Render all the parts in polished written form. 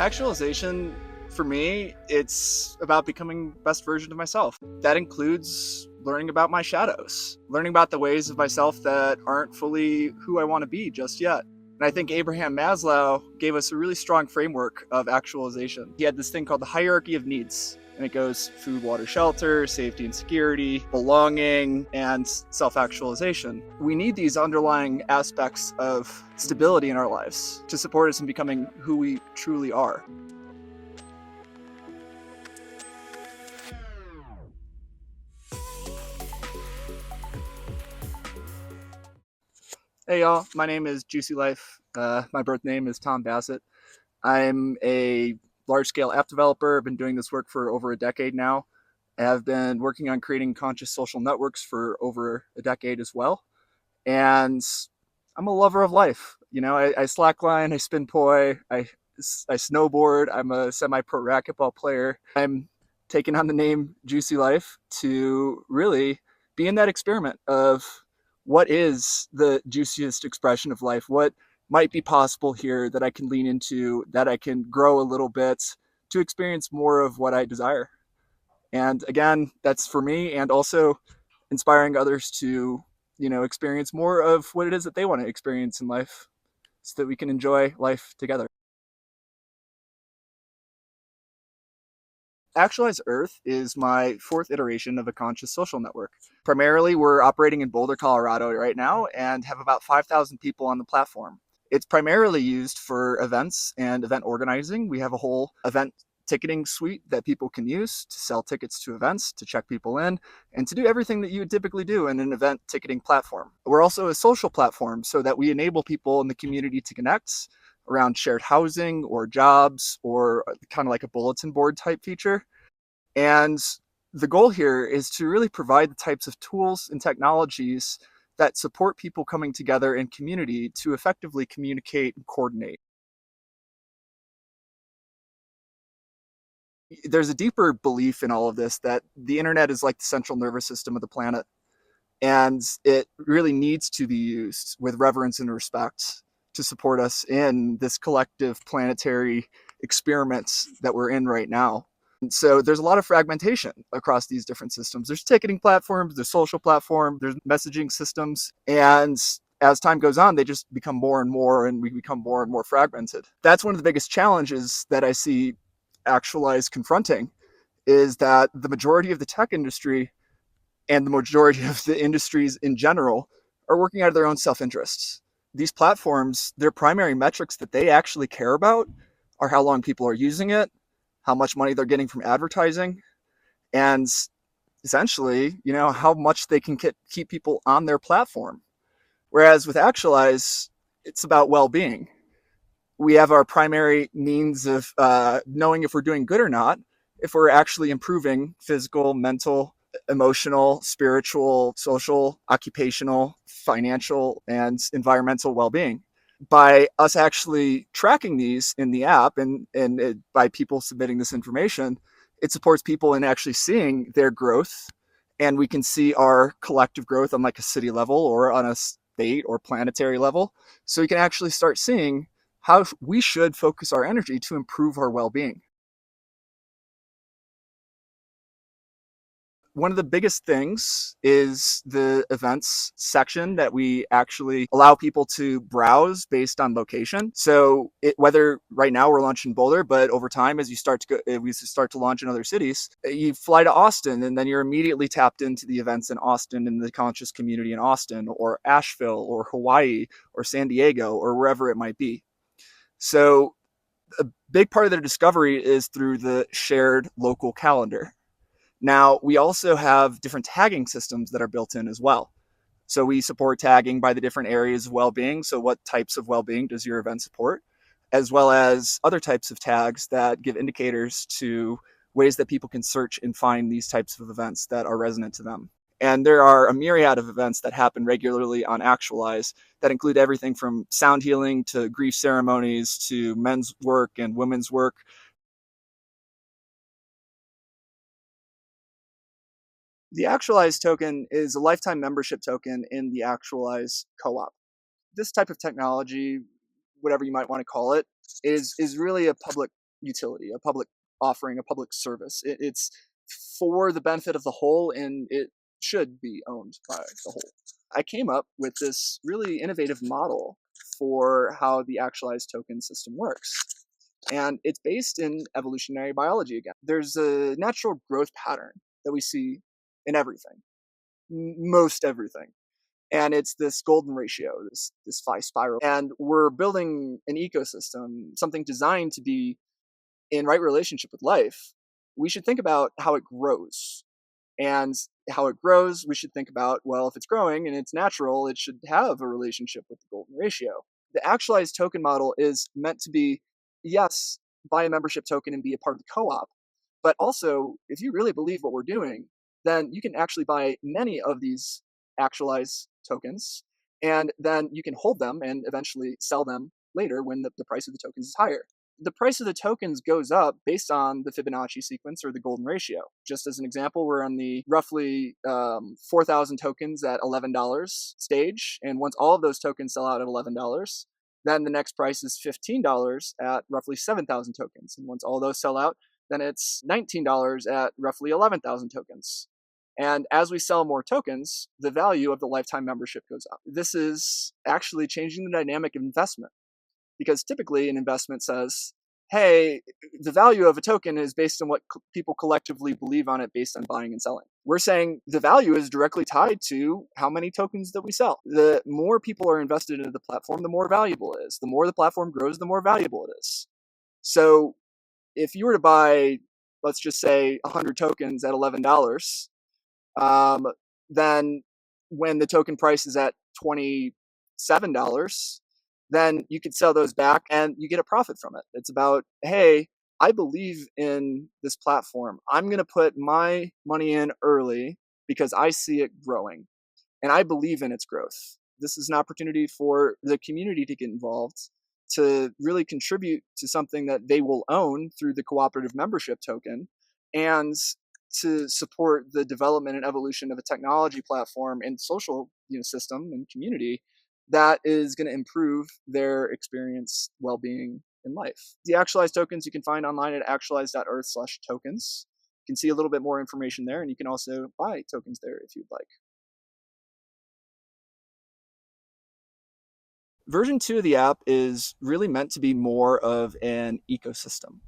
Actualization, for me, it's about becoming the best version of myself. That includes learning about my shadows, learning about the ways of myself that aren't fully who I want to be just yet. And I think Abraham Maslow gave us a really strong framework of actualization. He had this thing called the hierarchy of needs. And it goes food, water, shelter, safety and security, belonging, and self actualization. We need these underlying aspects of stability in our lives to support us in becoming who we truly are. Hey y'all, my name is Juicy Life. My birth name is Tom Bassett. I'm a large scale app developer. I've been doing this work for over a decade now. I've been working on creating conscious social networks for over a decade as well. And I'm a lover of life. You know, I slackline, I spin poi, I snowboard. I'm a semi-pro racquetball player. I'm taking on the name Juicy Life to really be in that experiment of what is the juiciest expression of life, what might be possible here that I can lean into, that I can grow a little bit to experience more of what I desire. And again, that's for me, and also inspiring others to, experience more of what it is that they want to experience in life so that we can enjoy life together. Actualize Earth is my fourth iteration of a conscious social network. Primarily, we're operating in Boulder, Colorado right now and have about 5,000 people on the platform. It's primarily used for events and event organizing. We have a whole event ticketing suite that people can use to sell tickets to events, to check people in, and to do everything that you would typically do in an event ticketing platform. We're also a social platform so that we enable people in the community to connect around shared housing or jobs or kind of like a bulletin board type feature. And the goal here is to really provide the types of tools and technologies that support people coming together in community to effectively communicate and coordinate. There's a deeper belief in all of this that the internet is like the central nervous system of the planet, and it really needs to be used with reverence and respect to support us in this collective planetary experiment that we're in right now. So there's a lot of fragmentation across these different systems. There's ticketing platforms, there's social platforms, there's messaging systems, and as time goes on, they just become more and more, and we become more and more fragmented. That's one of the biggest challenges that I see Actualize confronting, is that the majority of the tech industry and the majority of the industries in general are working out of their own self-interests. These platforms, their primary metrics that they actually care about are how long people are using it, how much money they're getting from advertising, and essentially, how much they can keep people on their platform. Whereas with Actualize, it's about well-being. We have our primary means of knowing if we're doing good or not, if we're actually improving physical, mental, emotional, spiritual, social, occupational, financial, and environmental well-being. By us actually tracking these in the app and by people submitting this information, it supports people in actually seeing their growth. And we can see our collective growth on like a city level or on a state or planetary level. So we can actually start seeing how we should focus our energy to improve our well-being. One of the biggest things is the events section that we actually allow people to browse based on location. So whether right now we're launching Boulder, but over time, as you start to go, we start to launch in other cities, you fly to Austin and then you're immediately tapped into the events in Austin and the conscious community in Austin or Asheville or Hawaii or San Diego or wherever it might be. So a big part of their discovery is through the shared local calendar. Now, we also have different tagging systems that are built in as well. So we support tagging by the different areas of well-being. So what types of well-being does your event support? As well as other types of tags that give indicators to ways that people can search and find these types of events that are resonant to them. And there are a myriad of events that happen regularly on Actualize that include everything from sound healing to grief ceremonies to men's work and women's work. The Actualize token is a lifetime membership token in the Actualize co-op. This type of technology, whatever you might want to call it, is really a public utility, a public offering, a public service. It's for the benefit of the whole, and it should be owned by the whole. I came up with this really innovative model for how the Actualize token system works. And it's based in evolutionary biology again. There's a natural growth pattern that we see in everything, most everything. And it's this golden ratio, this phi spiral. And we're building an ecosystem, something designed to be in right relationship with life. We should think about how it grows. And how it grows, we should think about, well, if it's growing and it's natural, it should have a relationship with the golden ratio. The actualized token model is meant to be, yes, buy a membership token and be a part of the co-op, but also, if you really believe what we're doing, then you can actually buy many of these actualized tokens, and then you can hold them and eventually sell them later when the price of the tokens is higher. The price of the tokens goes up based on the Fibonacci sequence or the golden ratio. Just as an example, we're on the roughly 4,000 tokens at $11 stage. And once all of those tokens sell out at $11, then the next price is $15 at roughly 7,000 tokens. And once all those sell out, then it's $19 at roughly 11,000 tokens. And as we sell more tokens, the value of the lifetime membership goes up. This is actually changing the dynamic of investment. Because typically an investment says, hey, the value of a token is based on what people collectively believe on it based on buying and selling. We're saying the value is directly tied to how many tokens that we sell. The more people are invested into the platform, the more valuable it is. The more the platform grows, the more valuable it is. So if you were to buy, let's just say 100 tokens at $11, then when the token price is at $27, then you could sell those back and you get a profit from it. It's about, hey, I believe in this platform. I'm going to put my money in early because I see it growing and I believe in its growth. This is an opportunity for the community to get involved, to really contribute to something that they will own through the cooperative membership token, and to support the development and evolution of a technology platform and social system and community that is going to improve their experience, well-being in life. The actualized tokens you can find online at actualize.earth/tokens. You can see a little bit more information there, and you can also buy tokens there if you'd like. Version 2 of the app is really meant to be more of an ecosystem.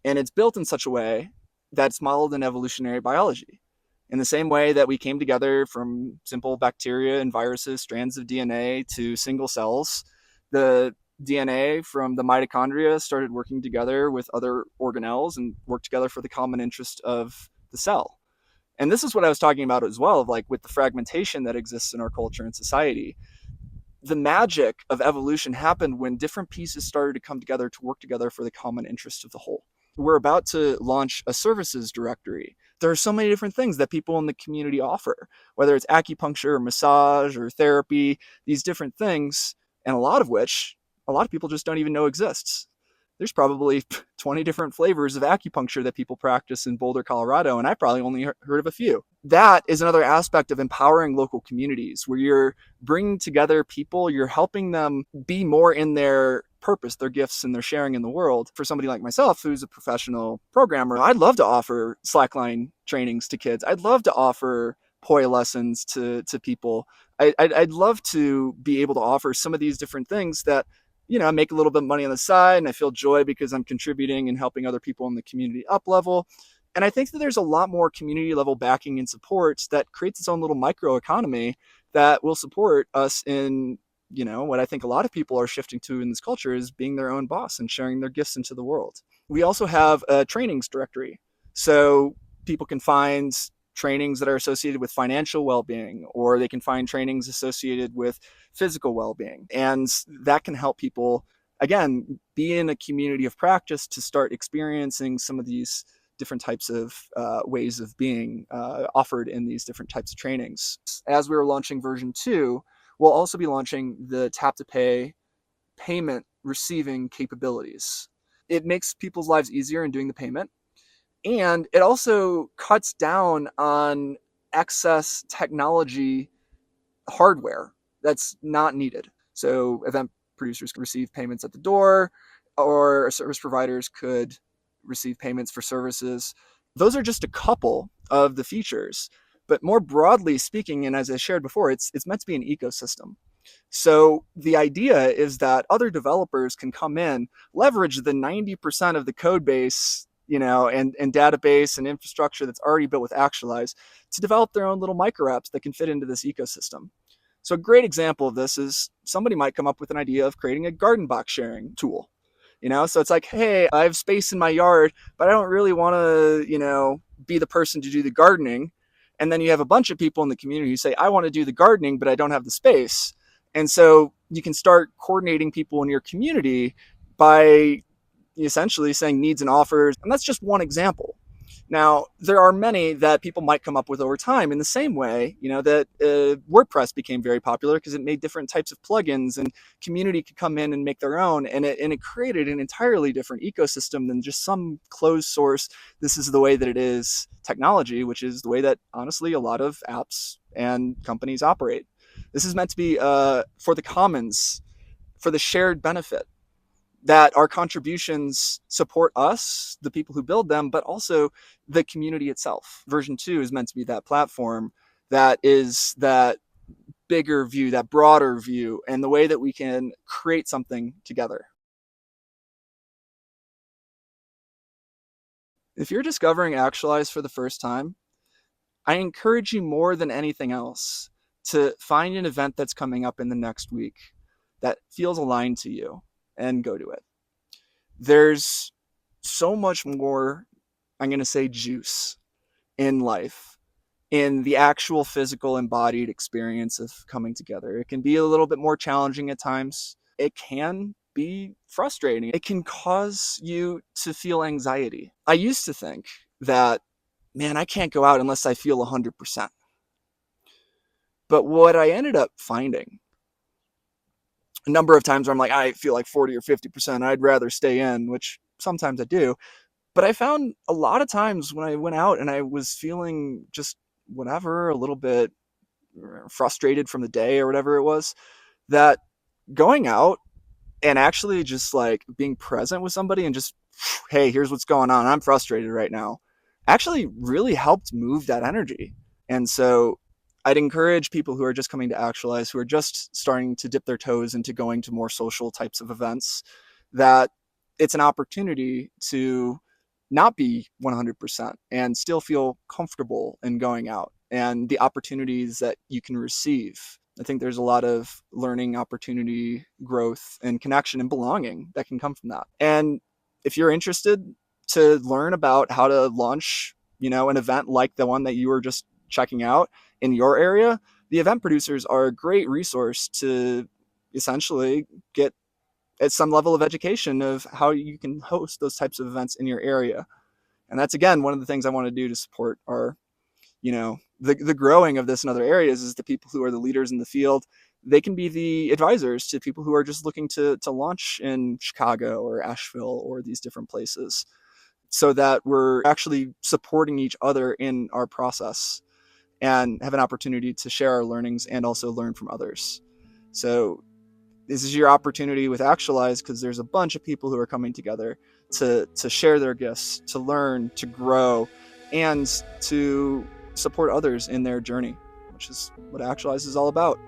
And it's built in such a way that it's modeled in evolutionary biology. In the same way that we came together from simple bacteria and viruses, strands of DNA, to single cells, the DNA from the mitochondria started working together with other organelles and worked together for the common interest of the cell. And this is what I was talking about as well, of like with the fragmentation that exists in our culture and society. The magic of evolution happened when different pieces started to come together to work together for the common interest of the whole. We're about to launch a services directory. There are so many different things that people in the community offer, whether it's acupuncture or massage or therapy, these different things, and a lot of which a lot of people just don't even know exists. There's probably 20 different flavors of acupuncture that people practice in Boulder, Colorado, and I probably only heard of a few. That is another aspect of empowering local communities, where you're bringing together people, you're helping them be more in their purpose, their gifts, and their sharing in the world. For somebody like myself, who's a professional programmer, I'd love to offer slackline trainings to kids. I'd love to offer poi lessons to people. I'd love to be able to offer some of these different things that, I make a little bit of money on the side, and I feel joy because I'm contributing and helping other people in the community up level. And I think that there's a lot more community level backing and supports that creates its own little micro economy that will support us in, what I think a lot of people are shifting to in this culture is being their own boss and sharing their gifts into the world. We also have a trainings directory. So people can find trainings that are associated with financial well-being, or they can find trainings associated with physical well-being. And that can help people, again, be in a community of practice to start experiencing some of these different types of ways of being offered in these different types of trainings. As we were launching version 2, we'll also be launching the tap-to-pay payment receiving capabilities. It makes people's lives easier in doing the payment. And it also cuts down on excess technology hardware that's not needed. So event producers can receive payments at the door. or service providers could receive payments for services. Those are just a couple of the features. But more broadly speaking, and as I shared before, it's meant to be an ecosystem. So the idea is that other developers can come in, leverage the 90% of the code base, and database and infrastructure that's already built with Actualize to develop their own little micro apps that can fit into this ecosystem. So a great example of this is somebody might come up with an idea of creating a garden box sharing tool. So it's like, hey, I have space in my yard, but I don't really want to, be the person to do the gardening. And then you have a bunch of people in the community who say, I want to do the gardening, but I don't have the space. And so you can start coordinating people in your community by essentially saying needs and offers. And that's just one example. Now, there are many that people might come up with over time in the same way, that WordPress became very popular because it made different types of plugins and community could come in and make their own. And it created an entirely different ecosystem than just some closed source, this is the way that it is technology, which is the way that honestly a lot of apps and companies operate. This is meant to be for the commons, for the shared benefit, that our contributions support us, the people who build them, but also the community itself. Version 2 is meant to be that platform that is that bigger view, that broader view, and the way that we can create something together. If you're discovering Actualize for the first time, I encourage you more than anything else to find an event that's coming up in the next week that feels aligned to you and go to it. There's so much more, I'm going to say, juice in life, in the actual physical embodied experience of coming together. It can be a little bit more challenging at times. It can be frustrating. It can cause you to feel anxiety. I used to think that, man, I can't go out unless I feel 100%. But what I ended up finding a number of times where I'm like, I feel like 40 or 50%, I'd rather stay in, which sometimes I do. But I found a lot of times when I went out and I was feeling just whatever, a little bit frustrated from the day or whatever it was, that going out and actually just like being present with somebody and just, hey, here's what's going on, I'm frustrated right now, actually really helped move that energy. And so I'd encourage people who are just coming to Actualize, who are just starting to dip their toes into going to more social types of events, that it's an opportunity to not be 100% and still feel comfortable in going out and the opportunities that you can receive. I think there's a lot of learning opportunity, growth, and connection and belonging that can come from that. And if you're interested to learn about how to launch, an event like the one that you were just checking out in your area, the event producers are a great resource to essentially get at some level of education of how you can host those types of events in your area. And that's, again, one of the things I want to do to support our, the growing of this in other areas, is the people who are the leaders in the field. They can be the advisors to people who are just looking to launch in Chicago or Asheville or these different places, so that we're actually supporting each other in our process and have an opportunity to share our learnings and also learn from others. So this is your opportunity with Actualize, because there's a bunch of people who are coming together to share their gifts, to learn, to grow, and to support others in their journey, which is what Actualize is all about.